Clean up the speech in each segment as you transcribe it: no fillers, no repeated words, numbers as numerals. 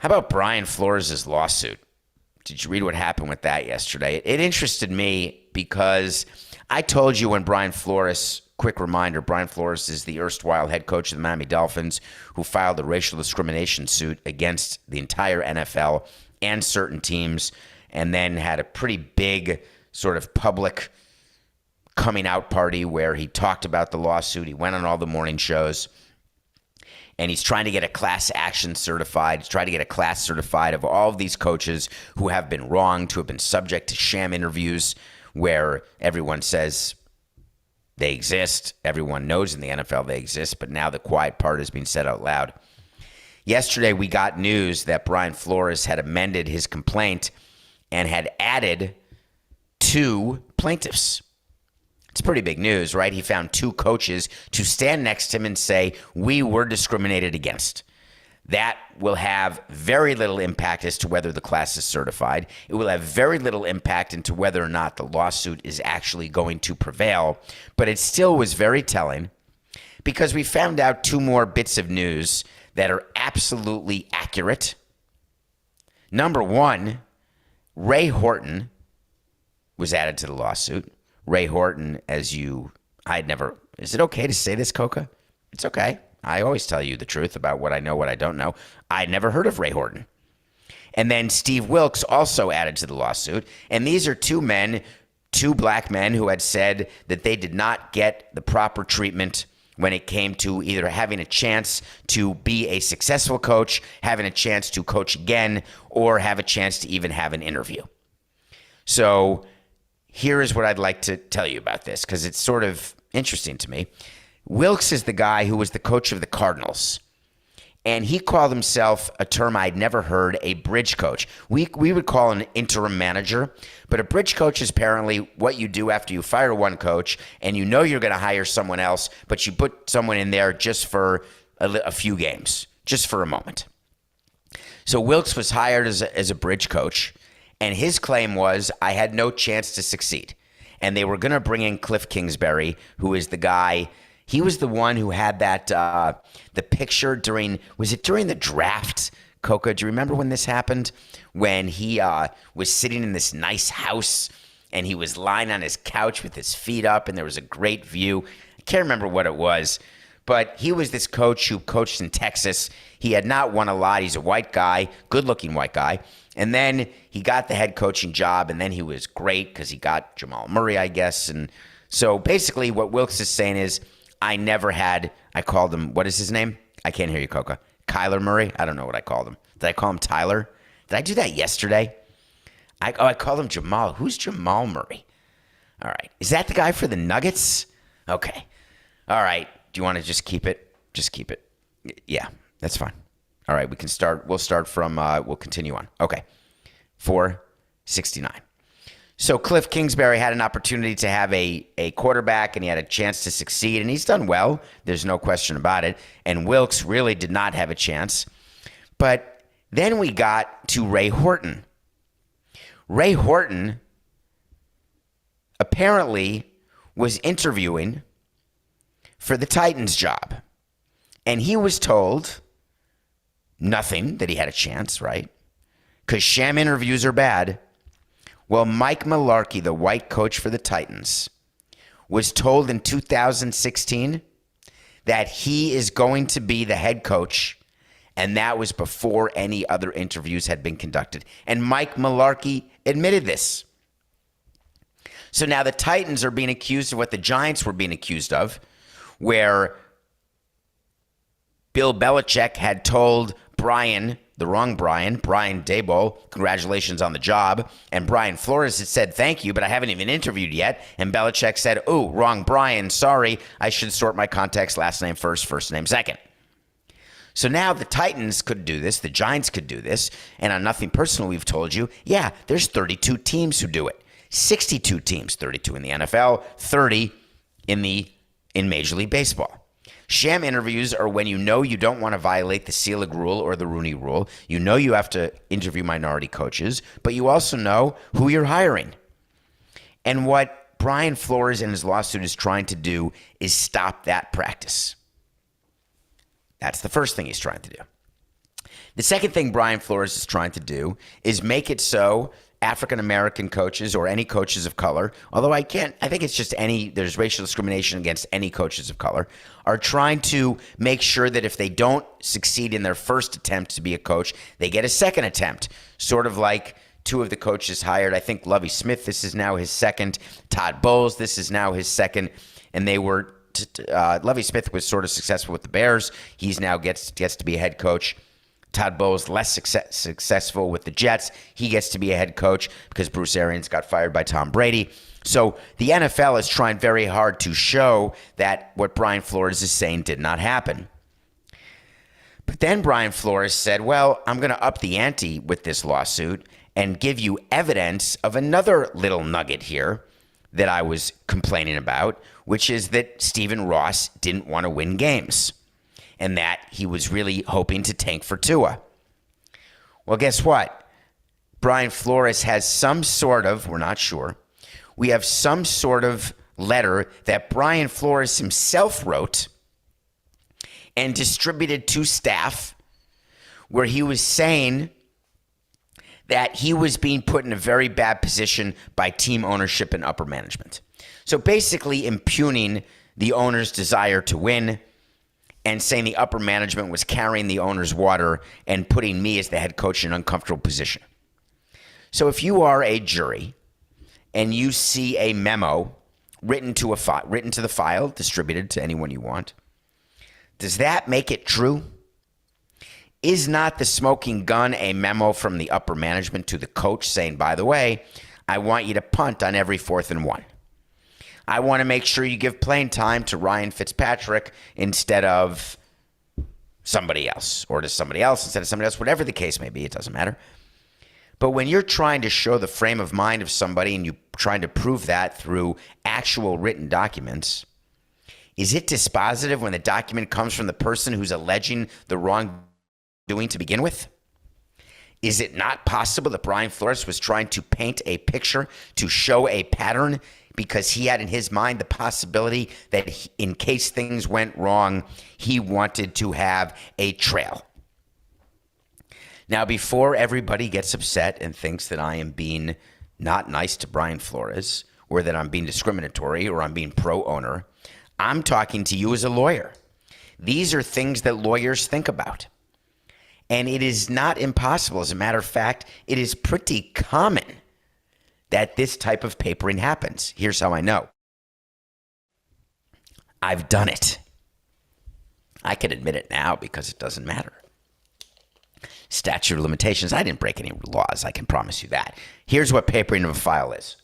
How about Brian Flores' lawsuit? Did you read what happened with that yesterday? It interested me because I told you when Brian Flores, quick reminder, Brian Flores is the erstwhile head coach of the Miami Dolphins who filed a racial discrimination suit against the entire NFL and certain teams, and then had a pretty big sort of public coming out party where he talked about the lawsuit. He went on all the morning shows. And he's trying to get a class action certified. He's trying to get a class certified of all of these coaches who have been wronged, who have been subject to sham interviews where everyone says they exist. Everyone knows in the NFL they exist, but now the quiet part is being said out loud. Yesterday, we got news that Brian Flores had amended his complaint and had added 2 plaintiffs. It's pretty big news, right? He found 2 coaches to stand next to him and say, we were discriminated against. That will have very little impact as to whether the class is certified. It will have very little impact into whether or not the lawsuit is actually going to prevail. But it still was very telling because we found out 2 more bits of news that are absolutely accurate. Number 1, Ray Horton was added to the lawsuit. Ray Horton, is it okay to say this, Coca? It's okay. I always tell you the truth about what I know, what I don't know. I'd never heard of Ray Horton. And then Steve Wilks also added to the lawsuit. And these are 2 black men who had said that they did not get the proper treatment when it came to either having a chance to be a successful coach, having a chance to coach again, or have a chance to even have an interview. So here is what I'd like to tell you about this, because it's sort of interesting to me. Wilks is the guy who was the coach of the Cardinals, and he called himself a term I'd never heard, a bridge coach. We would call an interim manager, but a bridge coach is apparently what you do after you fire one coach and you know you're going to hire someone else, but you put someone in there just for a few games, just for a moment. So Wilks was hired as a bridge coach. And his claim was, I had no chance to succeed. And they were going to bring in Cliff Kingsbury, who is the guy. He was the one who had that, the picture was it during the draft, Coca? Do you remember when this happened? When he was sitting in this nice house and he was lying on his couch with his feet up and there was a great view. I can't remember what it was. But he was this coach who coached in Texas. He had not won a lot. He's a white guy, good-looking white guy. And then he got the head coaching job, and then he was great because he got Jamal Murray, I guess. And so basically what Wilks is saying is, I called him, what is his name? I can't hear you, Coca. Kyler Murray? I don't know what I called him. Did I call him Tyler? Did I do that yesterday? I called him Jamal. Who's Jamal Murray? All right. Is that the guy for the Nuggets? Okay. All right. Do you want to just keep it? Just keep it. Yeah, that's fine. All right, we can start. We'll start from, we'll continue on. Okay, 469. So Cliff Kingsbury had an opportunity to have a quarterback, and he had a chance to succeed, and he's done well. There's no question about it. And Wilks really did not have a chance. But then we got to Ray Horton. Ray Horton apparently was interviewing for the Titans job. And he was told nothing, that he had a chance, right? Because sham interviews are bad. Well, Mike Mularkey, the white coach for the Titans, was told in 2016 that he is going to be the head coach, and that was before any other interviews had been conducted. And Mike Mularkey admitted this. So now the Titans are being accused of what the Giants were being accused of, where Bill Belichick had told Brian, the wrong Brian Daboll, congratulations on the job. And Brian Flores had said, thank you, but I haven't even interviewed yet. And Belichick said, oh, wrong Brian, sorry. I should sort my contacts last name first, first name second. So now the Titans could do this. The Giants could do this. And on Nothing Personal, we've told you, yeah, there's 32 teams who do it. 62 teams, 32 in the NFL, 30 in Major League Baseball. Sham interviews are when you know you don't want to violate the Selig rule or the Rooney rule. You know you have to interview minority coaches, but you also know who you're hiring. And what Brian Flores and his lawsuit is trying to do is stop that practice. That's the first thing he's trying to do. The second thing Brian Flores is trying to do is make it so African-American coaches or any coaches of color, although I think it's just there's racial discrimination against any coaches of color, are trying to make sure that if they don't succeed in their first attempt to be a coach, they get a second attempt. Sort of like two of the coaches hired. I think Lovie Smith, this is now his second. Todd Bowles, this is now his second. And they were, Lovie Smith was sort of successful with the Bears. He's now gets to be a head coach. Todd Bowles less successful with the Jets. He gets to be a head coach because Bruce Arians got fired by Tom Brady. So the NFL is trying very hard to show that what Brian Flores is saying did not happen. But then Brian Flores said, well, I'm going to up the ante with this lawsuit and give you evidence of another little nugget here that I was complaining about, which is that Stephen Ross didn't want to win games and that he was really hoping to tank for Tua. Well, guess what? Brian Flores has some sort of, we're not sure, we have some sort of letter that Brian Flores himself wrote and distributed to staff where he was saying that he was being put in a very bad position by team ownership and upper management. So basically impugning the owner's desire to win and saying the upper management was carrying the owner's water and putting me as the head coach in an uncomfortable position. So if you are a jury and you see a memo written to the file, distributed to anyone you want, does that make it true? Is not the smoking gun a memo from the upper management to the coach saying, by the way, I want you to punt on every 4th and 1. I want to make sure you give playing time to Ryan Fitzpatrick instead of somebody else, or to somebody else instead of somebody else, whatever the case may be, it doesn't matter. But when you're trying to show the frame of mind of somebody and you're trying to prove that through actual written documents, is it dispositive when the document comes from the person who's alleging the wrongdoing to begin with? Is it not possible that Brian Flores was trying to paint a picture to show a pattern because he had in his mind the possibility that in case things went wrong, he wanted to have a trail? Now, before everybody gets upset and thinks that I am being not nice to Brian Flores or that I'm being discriminatory or I'm being pro-owner, I'm talking to you as a lawyer. These are things that lawyers think about. And it is not impossible. As a matter of fact, it is pretty common that this type of papering happens. Here's how I know. I've done it. I can admit it now because it doesn't matter. Statute of limitations. I didn't break any laws. I can promise you that. Here's what papering of a file is.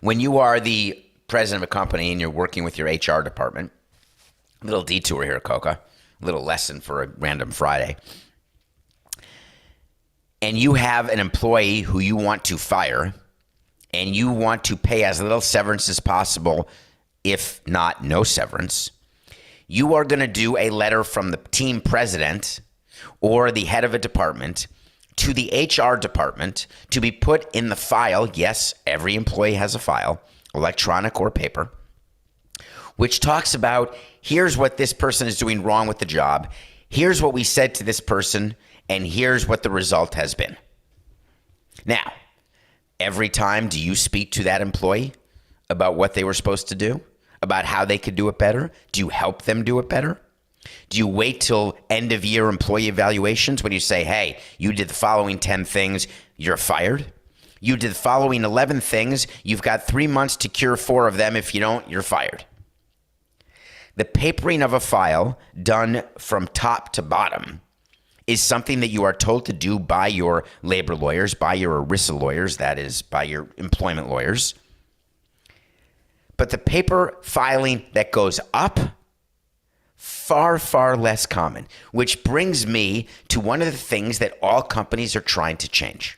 When you are the president of a company and you're working with your HR department, a little detour here, Coca, a little lesson for a random Friday, and you have an employee who you want to fire and you want to pay as little severance as possible, if not no severance, you are going to do a letter from the team president or the head of a department to the HR department to be put in the file. Yes, every employee has a file, electronic or paper, which talks about here's what this person is doing wrong with the job. Here's what we said to this person, and here's what the result has been. Now, every time do you speak to that employee about what they were supposed to do? About how they could do it better? Do you help them do it better? Do you wait till end of year employee evaluations when you say, hey, you did the following 10 things, you're fired? You did the following 11 things, you've got 3 months to cure 4 of them. If you don't, you're fired. The papering of a file done from top to bottom is something that you are told to do by your labor lawyers, by your ERISA lawyers, that is, by your employment lawyers. But the paper filing that goes up, far, far less common, which brings me to one of the things that all companies are trying to change.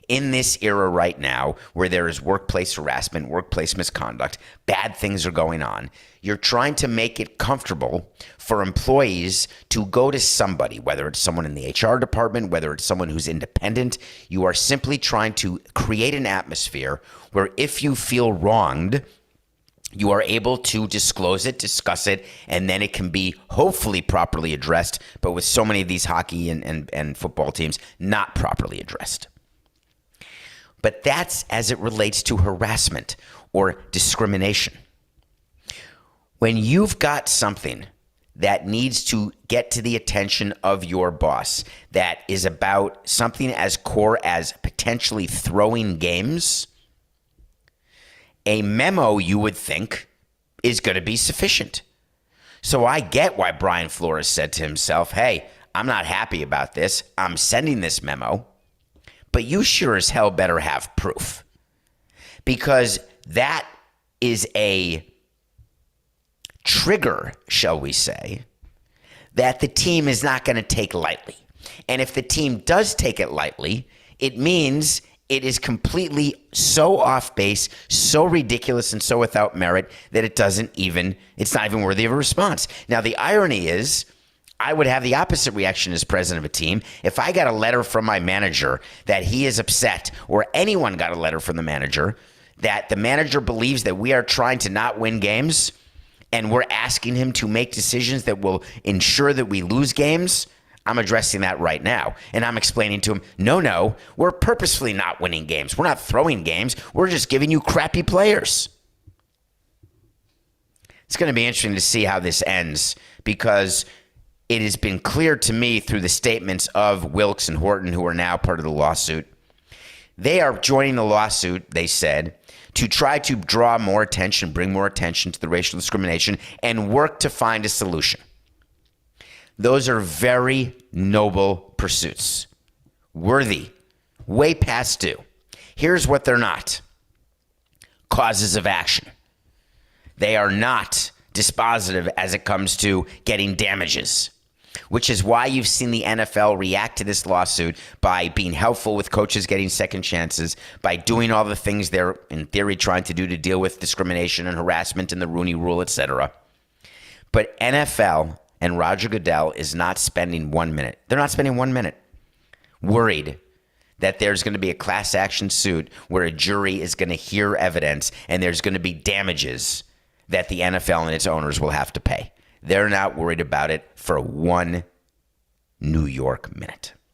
In this era right now, where there is workplace harassment, workplace misconduct, bad things are going on, you're trying to make it comfortable for employees to go to somebody, whether it's someone in the HR department, whether it's someone who's independent. You are simply trying to create an atmosphere where if you feel wronged, you are able to disclose it, discuss it, and then it can be hopefully properly addressed. But with so many of these hockey and football teams, not properly addressed. But that's as it relates to harassment or discrimination. When you've got something that needs to get to the attention of your boss that is about something as core as potentially throwing games, a memo, you would think, is going to be sufficient. So I get why Brian Flores said to himself, hey, I'm not happy about this. I'm sending this memo, but you sure as hell better have proof. Because that is a trigger, shall we say, that the team is not going to take lightly. And if the team does take it lightly, it means it is completely so off base, so ridiculous, and so without merit that it's not even worthy of a response. Now, the irony is, I would have the opposite reaction as president of a team if I got a letter from my manager that he is upset, or anyone got a letter from the manager that the manager believes that we are trying to not win games and we're asking him to make decisions that will ensure that we lose games. I'm addressing that right now. And I'm explaining to him, no, we're purposefully not winning games. We're not throwing games. We're just giving you crappy players. It's going to be interesting to see how this ends, because it has been clear to me through the statements of Wilks and Horton, who are now part of the lawsuit. They are joining the lawsuit, they said, to try to draw more attention, bring more attention to the racial discrimination, and work to find a solution. Those are very noble pursuits. Worthy. Way past due. Here's what they're not. Causes of action. They are not dispositive as it comes to getting damages, which is why you've seen the NFL react to this lawsuit by being helpful with coaches getting second chances, by doing all the things they're, in theory, trying to do to deal with discrimination and harassment and the Rooney Rule, etc. But NFL and Roger Goodell is not spending 1 minute. They're not spending 1 minute worried that there's going to be a class action suit where a jury is going to hear evidence and there's going to be damages that the NFL and its owners will have to pay. They're not worried about it for 1 New York minute.